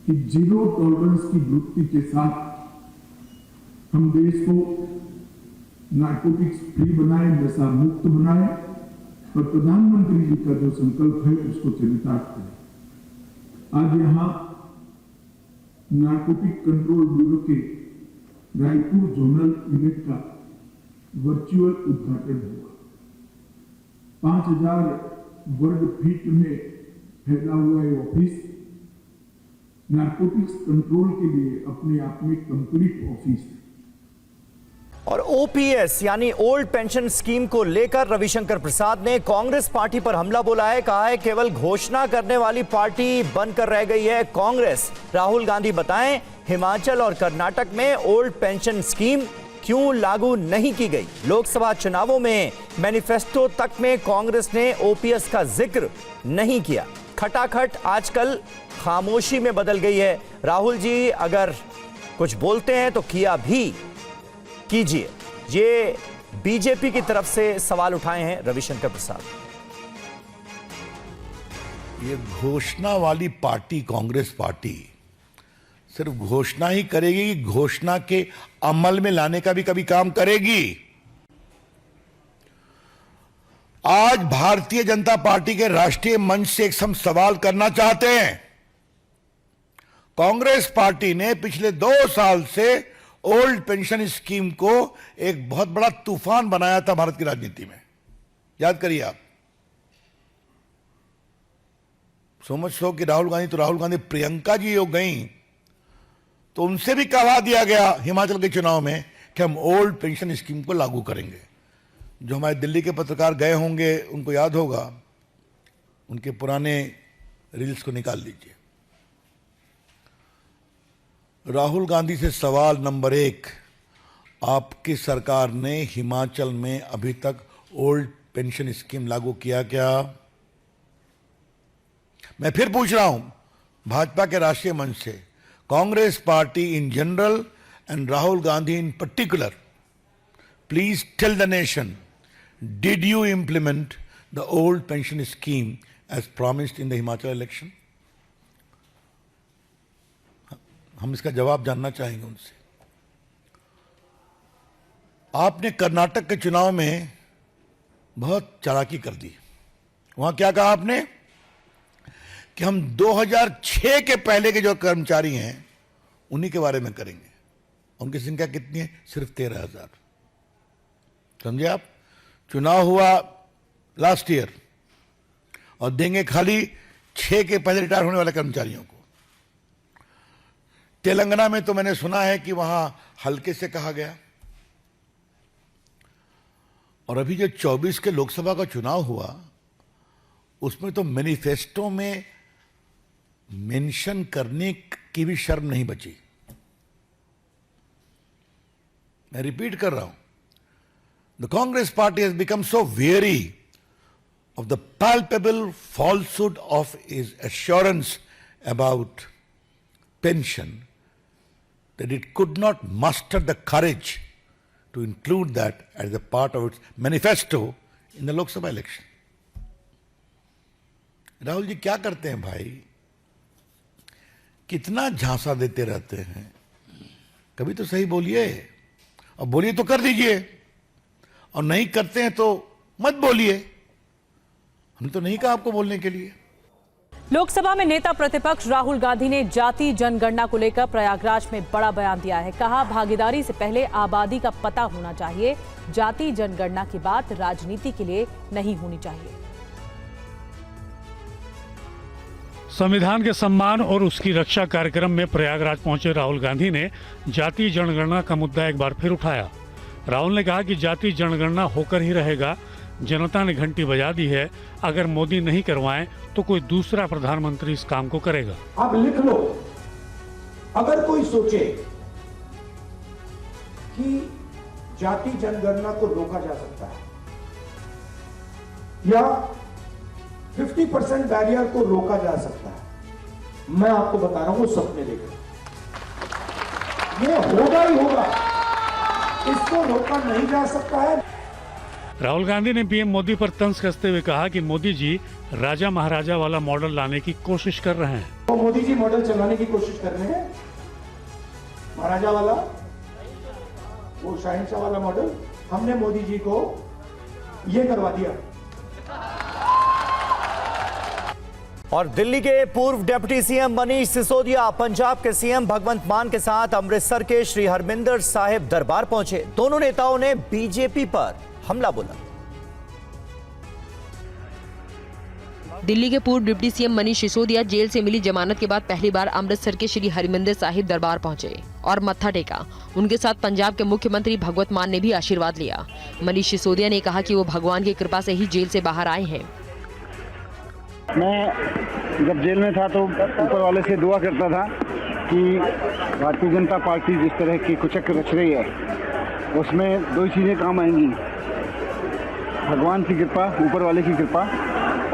कि जीरो टॉलरेंस की वृत्ति के साथ हम देश को नारकोटिक्स फ्री बनाए, नशा मुक्त बनाए, और प्रधानमंत्री जी का जो संकल्प है उसको चरितार्थ करें। आज यहाँ नारकोटिक कंट्रोल ब्यूरो के रायपुर जोनल यूनिट का वर्चुअल उद्घाटन हुआ। 5000 वर्ग फीट में फैला हुआ ये ऑफिस नारकोटिक्स कंट्रोल के लिए अपने आप में कंप्लीट ऑफिस है। और ओपीएस यानी ओल्ड पेंशन स्कीम को लेकर रविशंकर प्रसाद ने कांग्रेस पार्टी पर हमला बोला है। कहा है केवल घोषणा करने वाली पार्टी बनकर रह गई है कांग्रेस। राहुल गांधी बताएं, हिमाचल और कर्नाटक में ओल्ड पेंशन स्कीम क्यों लागू नहीं की गई। लोकसभा चुनावों में मैनिफेस्टो तक में कांग्रेस ने ओपीएस का जिक्र नहीं किया। खटाखट आजकल खामोशी में बदल गई है। राहुल जी अगर कुछ बोलते हैं तो किया भी कीजिए। ये बीजेपी की तरफ से सवाल उठाए हैं रविशंकर प्रसाद। ये घोषणा वाली पार्टी कांग्रेस पार्टी सिर्फ घोषणा ही करेगी, घोषणा के अमल में लाने का भी कभी काम करेगी। आज भारतीय जनता पार्टी के राष्ट्रीय मंच से एक हम सवाल करना चाहते हैं। कांग्रेस पार्टी ने पिछले 2 साल से ओल्ड पेंशन स्कीम को एक बहुत बड़ा तूफान बनाया था भारत की राजनीति में। याद करिए आप। समझ सो कि राहुल गांधी प्रियंका जी हो गई तो उनसे भी कहा दिया गया हिमाचल के चुनाव में कि हम ओल्ड पेंशन स्कीम को लागू करेंगे। जो हमारे दिल्ली के पत्रकार गए होंगे उनको याद होगा, उनके पुराने रील्स को निकाल लीजिए। राहुल गांधी से सवाल नंबर 1, आपकी सरकार ने हिमाचल में अभी तक ओल्ड पेंशन स्कीम लागू किया क्या? मैं फिर पूछ रहा हूं भाजपा के राष्ट्रीय मंच से, Congress party in general and Rahul Gandhi in particular, please tell the nation, did you implement the old pension scheme as promised in the Himachal election? हम इसका जवाब जानना चाहेंगे उनसे। आपने कर्नाटक के चुनाव में बहुत चालाकी कर दी। वहां क्या कहा आपने कि हम 2006 के पहले के जो कर्मचारी हैं उन्हीं के बारे में करेंगे। उनकी संख्या कितनी है? सिर्फ 13,000। समझे आप? चुनाव हुआ लास्ट ईयर और देंगे खाली 6 के पहले रिटायर होने वाले कर्मचारियों को। तेलंगाना में तो मैंने सुना है कि वहां हल्के से कहा गया। और अभी जो 24 के लोकसभा का चुनाव हुआ उसमें तो मैनिफेस्टो में मेंशन करने की भी शर्म नहीं बची। मैं रिपीट कर रहा हूं, the Congress party has become so very of the palpable falsehood of his assurance about pension that it could not muster the courage to include that as a part of its manifesto in the Lok Sabha election. Rahul ji क्या करते हैं भाई? कितना झांसा देते रहते हैं। कभी तो सही बोलिए, और बोलिए तो कर दीजिए, और नहीं करते हैं तो मत बोलिए। हमने तो नहीं कहा आपको बोलने के लिए। लोकसभा में नेता प्रतिपक्ष राहुल गांधी ने जाति जनगणना को लेकर प्रयागराज में बड़ा बयान दिया है। कहा, भागीदारी से पहले आबादी का पता होना चाहिए। जाति जनगणना की बात राजनीति के लिए नहीं होनी चाहिए। संविधान के सम्मान और उसकी रक्षा कार्यक्रम में प्रयागराज पहुंचे राहुल गांधी ने जाति जनगणना का मुद्दा एक बार फिर उठाया। राहुल ने कहा कि जाति जनगणना होकर ही रहेगा। जनता ने घंटी बजा दी है, अगर मोदी नहीं करवाएं तो कोई दूसरा प्रधानमंत्री इस काम को करेगा। आप लिख लो, अगर कोई सोचे कि जाति जनगणना को रोका जा सकता है या 50% बैरियर को रोका जा सकता है, मैं आपको बता रहा हूं, सपने देख रहा हूं, ये होगा ही होगा, इसको रोका नहीं जा सकता है। राहुल गांधी ने पीएम मोदी पर तंज कसते हुए कहा कि मोदी जी राजा महाराजा वाला मॉडल लाने की कोशिश कर रहे हैं। तो मोदी जी मॉडल चलाने की कोशिश कर रहे हैं, महाराजा वाला, वो शहंशाह वाला मॉडल। हमने मोदी जी को ये करवा दिया। और दिल्ली के पूर्व डिप्टी सीएम मनीष सिसोदिया पंजाब के सीएम भगवंत मान के साथ अमृतसर के श्री हरमिंदर साहिब दरबार पहुंचे। दोनों नेताओं ने बीजेपी पर हमला बोला। दिल्ली के पूर्व deputy CM Manish Sisodia jail से मिली जमानत के बाद पहली बार अमृतसर के श्री हरमिंदर साहिब दरबार पहुंचे और मत्था टेका। उनके साथ पंजाब के मुख्यमंत्री भगवंत मान ने भी आशीर्वाद लिया। मनीष सिसोदिया ने कहा कि वो भगवान की कृपा से ही जेल से बाहर आए हैं। मैं जब जेल में था तो ऊपर वाले से दुआ करता था कि भारतीय जनता पार्टी जिस तरह की कुचक्र रच रही है उसमें 2 चीज़ें काम आएंगी, भगवान की कृपा, ऊपर वाले की कृपा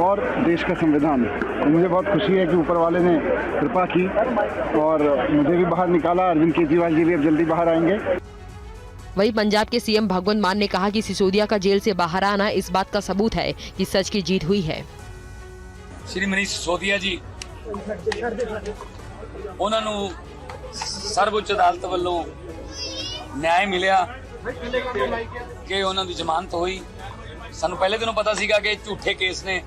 और देश का संविधान। और मुझे बहुत खुशी है कि ऊपर वाले ने कृपा की और मुझे भी बाहर निकाला। अरविंद केजरीवाल जी भी अब जल्दी बाहर आएंगे। वहीं पंजाब के सीएम भगवंत मान ने कहा कि सिसोदिया का जेल से बाहर आना इस बात का सबूत है कि सच की जीत हुई है। श्री मनीष सिसोदिया जी उन्होंने सर्वोच्च अदालत वालों न्याय मिलिया कि उन्हों की जमानत हुई। सानू पहले दिनों पता सीगा कि झूठे केस ने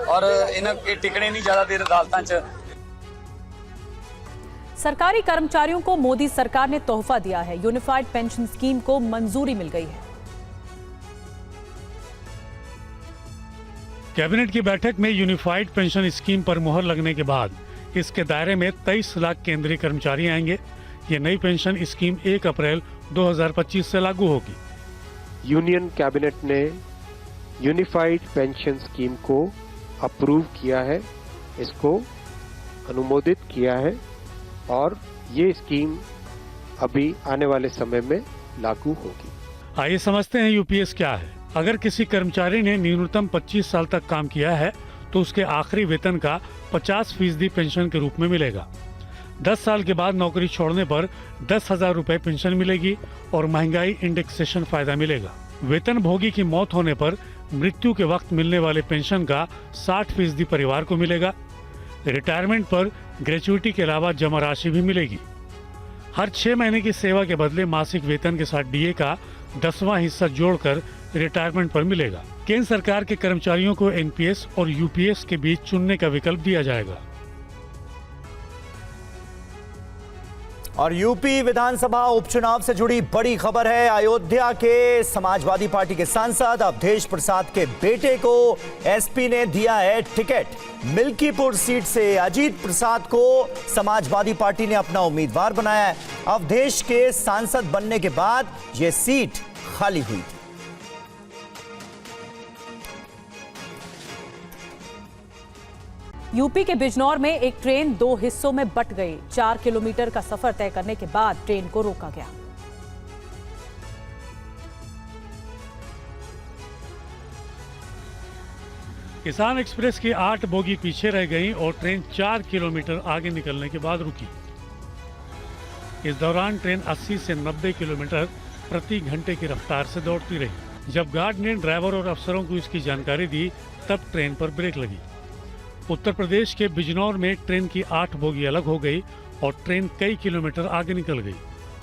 और इन्हें टिकने नहीं ज्यादा देर अदालतां च। सरकारी कर्मचारियों को मोदी सरकार ने तोहफा दिया है। यूनिफाइड पेंशन स्कीम को मंजूरी मिल गई है। कैबिनेट की बैठक में यूनिफाइड पेंशन स्कीम पर मुहर लगने के बाद इसके दायरे में 23 लाख केंद्रीय कर्मचारी आएंगे। ये नई पेंशन स्कीम 1 अप्रैल 2025 से लागू होगी। यूनियन कैबिनेट ने यूनिफाइड पेंशन स्कीम को अप्रूव किया है, इसको अनुमोदित किया है और ये स्कीम अभी आने वाले समय में लागू होगी। आइए समझते हैं यूपीएस क्या है। अगर किसी कर्मचारी ने न्यूनतम 25 साल तक काम किया है तो उसके आखिरी वेतन का 50% पेंशन के रूप में मिलेगा। 10 साल के बाद नौकरी छोड़ने पर 10,000 रुपए पेंशन मिलेगी और महंगाई इंडेक्सेशन फायदा मिलेगा। वेतन भोगी की मौत होने पर मृत्यु के वक्त मिलने वाले पेंशन का 60% परिवार को मिलेगा। रिटायरमेंट पर ग्रेच्युइटी के अलावा जमा राशि भी मिलेगी। हर 6 महीने की सेवा के बदले मासिक वेतन के साथ डीए का 10वां हिस्सा जोड़कर रिटायरमेंट पर मिलेगा। केंद्र सरकार के कर्मचारियों को एनपीएस और यूपीएस के बीच चुनने का विकल्प दिया जाएगा। और यूपी विधानसभा उपचुनाव से जुड़ी बड़ी खबर है। अयोध्या के समाजवादी पार्टी के सांसद अवधेश प्रसाद के बेटे को एसपी ने दिया है टिकट। मिल्कीपुर सीट से अजीत प्रसाद को समाजवादी पार्टी ने अपना उम्मीदवार बनाया है। अवधेश के सांसद बनने के बाद यह सीट खाली हुई थी। यूपी के बिजनौर में एक ट्रेन 2 हिस्सों में बंट गई। 4 किलोमीटर का सफर तय करने के बाद ट्रेन को रोका गया। किसान एक्सप्रेस की 8 बोगी पीछे रह गई और ट्रेन 4 किलोमीटर आगे निकलने के बाद रुकी। इस दौरान ट्रेन 80 से 90 किलोमीटर प्रति घंटे की रफ्तार से दौड़ती रही। जब गार्ड ने ड्राइवर और अफसरों को इसकी जानकारी दी तब ट्रेन पर ब्रेक लगी। उत्तर प्रदेश के बिजनौर में ट्रेन की 8 बोगी अलग हो गई और ट्रेन कई किलोमीटर आगे निकल गई।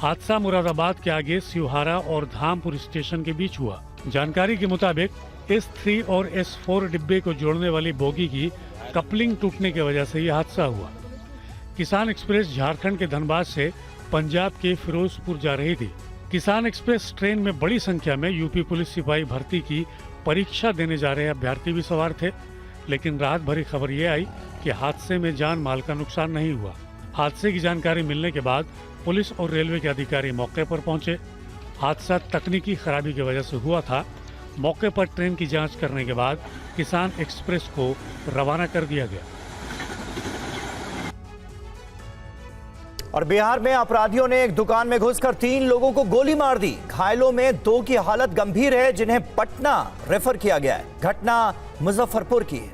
हादसा मुरादाबाद के आगे सिवहारा और धामपुर स्टेशन के बीच हुआ। जानकारी के मुताबिक S3 और S4 डिब्बे को जोड़ने वाली बोगी की कपलिंग टूटने की वजह से यह हादसा हुआ। किसान एक्सप्रेस झारखंड के धनबाद से पंजाब के फिरोजपुर जा रही थी। किसान एक्सप्रेस ट्रेन में बड़ी संख्या में यूपी पुलिस सिपाही भर्ती की परीक्षा देने जा रहे अभ्यर्थी भी सवार थे, लेकिन राहत भरी खबर ये आई कि हादसे में जान माल का नुकसान नहीं हुआ। हादसे की जानकारी मिलने के बाद पुलिस और रेलवे के अधिकारी मौके पर पहुंचे। हादसा तकनीकी खराबी की वजह से हुआ था। मौके पर ट्रेन की जांच करने के बाद किसान एक्सप्रेस को रवाना कर दिया गया। और बिहार में अपराधियों ने एक दुकान में घुसकर 3 लोगों को गोली मार दी। घायलों में 2 की हालत गंभीर है, जिन्हें पटना रेफर किया गया है। घटना मुजफ्फरपुर की है।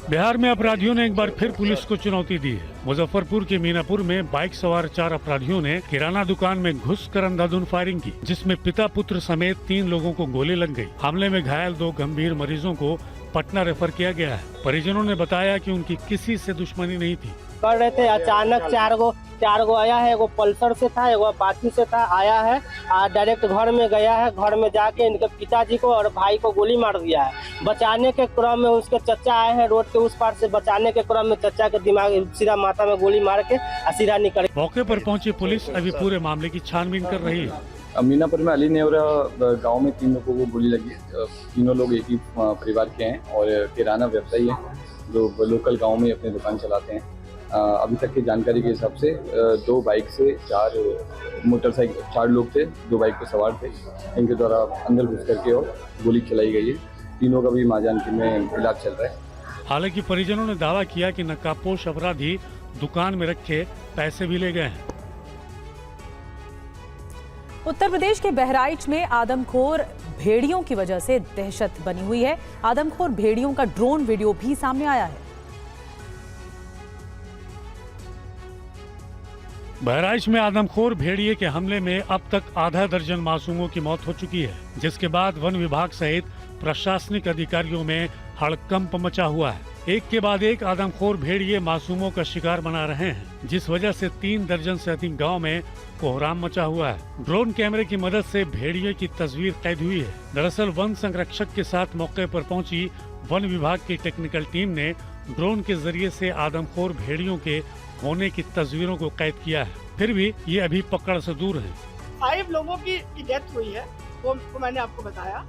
बिहार में अपराधियों ने एक बार फिर पुलिस को चुनौती दी है। मुजफ्फरपुर के मीनापुर में बाइक सवार 4 अपराधियों ने किराना दुकान में घुसकर अंधाधुंध फायरिंग की, जिसमें पिता पुत्र समेत 3 लोगों को गोली लग गई। हमले में घायल 2 गंभीर मरीजों को पटना रेफर किया गया है। परिजनों ने बताया कि उनकी किसी से दुश्मनी नहीं थी। कर रहे थे, अचानक चार गो आया है। एगो पल्सर से था, एगो अपाची से था, आया है डायरेक्ट घर में गया है। घर में जाके इनके पिताजी को और भाई को गोली मार दिया है। बचाने के क्रम में उसके चचा आए हैं रोड के उस पार से। बचाने के क्रम में चचा के दिमाग सीधा माथा में गोली मार के सीधा निकल। मौके पर पहुंची पुलिस अभी पूरे मामले की छानबीन कर रही है। मीनापुर में अली नेवरा गांव में 3 लोगों को गोली लगी है। तीनों लोग एक ही परिवार के हैं और किराना व्यवसायी है जो लोकल गांव में अपनी दुकान चलाते हैं। अभी तक की जानकारी के हिसाब से 2 बाइक से 4 मोटरसाइकिल 4 लोग थे, 2 बाइक पे सवार थे। इनके द्वारा अंदर घुस करके और गोली चलाई गई है। तीनों का भी माजानपुर में इलाज चल रहा है। हालांकि परिजनों ने दावा किया कि नकाबपोश अपराधी दुकान में रखे पैसे भी ले गए हैं। उत्तर प्रदेश के बहराइच में आदमखोर भेड़ियों की वजह से दहशत बनी हुई है। आदमखोर भेड़ियों का ड्रोन वीडियो भी सामने आया है। बहराइच में आदमखोर भेड़िए के हमले में अब तक आधा दर्जन मासूमों की मौत हो चुकी है, जिसके बाद वन विभाग सहित प्रशासनिक अधिकारियों में हड़कंप मचा हुआ है। एक के बाद एक आदमखोर भेड़िए मासूमों का शिकार बना रहे हैं, जिस वजह से 3 दर्जन से अधिक गांव में कोहराम मचा हुआ है। ड्रोन कैमरे की मदद से भेड़िए की तस्वीर कैद हुई है। दरअसल वन संरक्षक के साथ मौके पर पहुंची वन विभाग की टेक्निकल टीम ने ड्रोन के जरिए से आदमखोर भेड़ियों के होने की तस्वीरों को कैद किया है। फिर भी ये अभी पकड़ से दूर है। 5 लोगों की डेथ हुई है, वो मैंने आपको बताया।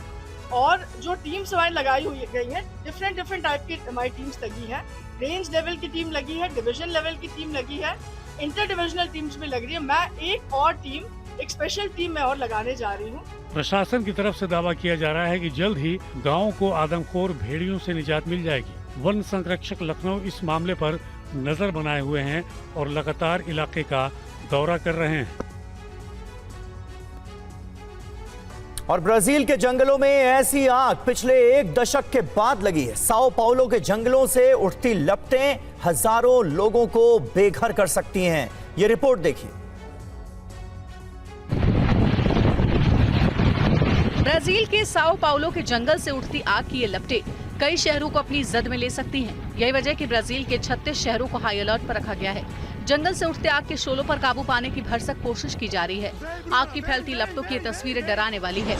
और जो टीम्स हमारी लगाई हुई गई है, डिफरेंट टाइप की हमारी टीम्स लगी है। रेंज लेवल की टीम लगी है, डिवीजन लेवल की टीम लगी है, इंटर डिविजनल टीम्स भी लग रही है। मैं एक स्पेशल टीम में और लगाने जा रही हूँ। प्रशासन की तरफ से दावा किया जा रहा है कि जल्द ही गाँव को आदमखोर भेड़ियों से निजात मिल जाएगी। वन संरक्षक लखनऊ इस मामले पर नजर बनाए हुए हैं और लगातार इलाके का दौरा कर रहे हैं। और ब्राजील के जंगलों में ऐसी आग पिछले 1 दशक के बाद लगी है। साओ पाउलो के जंगलों से उठती लपटें हजारों लोगों को बेघर कर सकती हैं। ये रिपोर्ट देखिए। ब्राजील के साओ पाउलो के जंगल से उठती आग की ये लपटें कई शहरों को अपनी जद में ले सकती हैं। यही वजह कि ब्राजील के 36 शहरों को हाई अलर्ट पर रखा गया है। जंगल से उठते आग के शोलों पर काबू पाने की भरसक कोशिश की जा रही है। आग की फैलती लपटों की तस्वीरें डराने वाली है।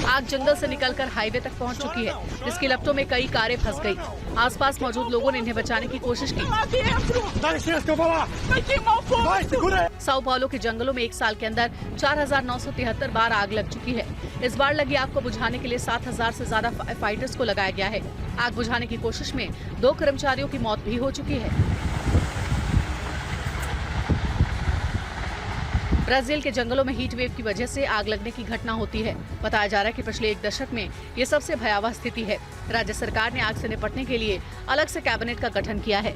आग जंगल से निकलकर हाईवे तक पहुंच चुकी है, जिसकी लपटों में कई कारें फंस गई। आसपास मौजूद लोगों ने इन्हें बचाने की कोशिश की। साओ पाउलो के जंगलों में 1 साल के अंदर 4,973 बार आग लग चुकी है। इस बार लगी आग को बुझाने के लिए 7,000 से ज्यादा फाइटर्स को लगाया गया है। आग बुझाने की कोशिश में 2 कर्मचारियों की मौत भी हो चुकी है। ब्राजील के जंगलों में हीट वेव की वजह से आग लगने की घटना होती है। बताया जा रहा है कि पिछले 1 दशक में ये सबसे भयावह स्थिति है। राज्य सरकार ने आग से निपटने के लिए अलग से कैबिनेट का गठन किया है।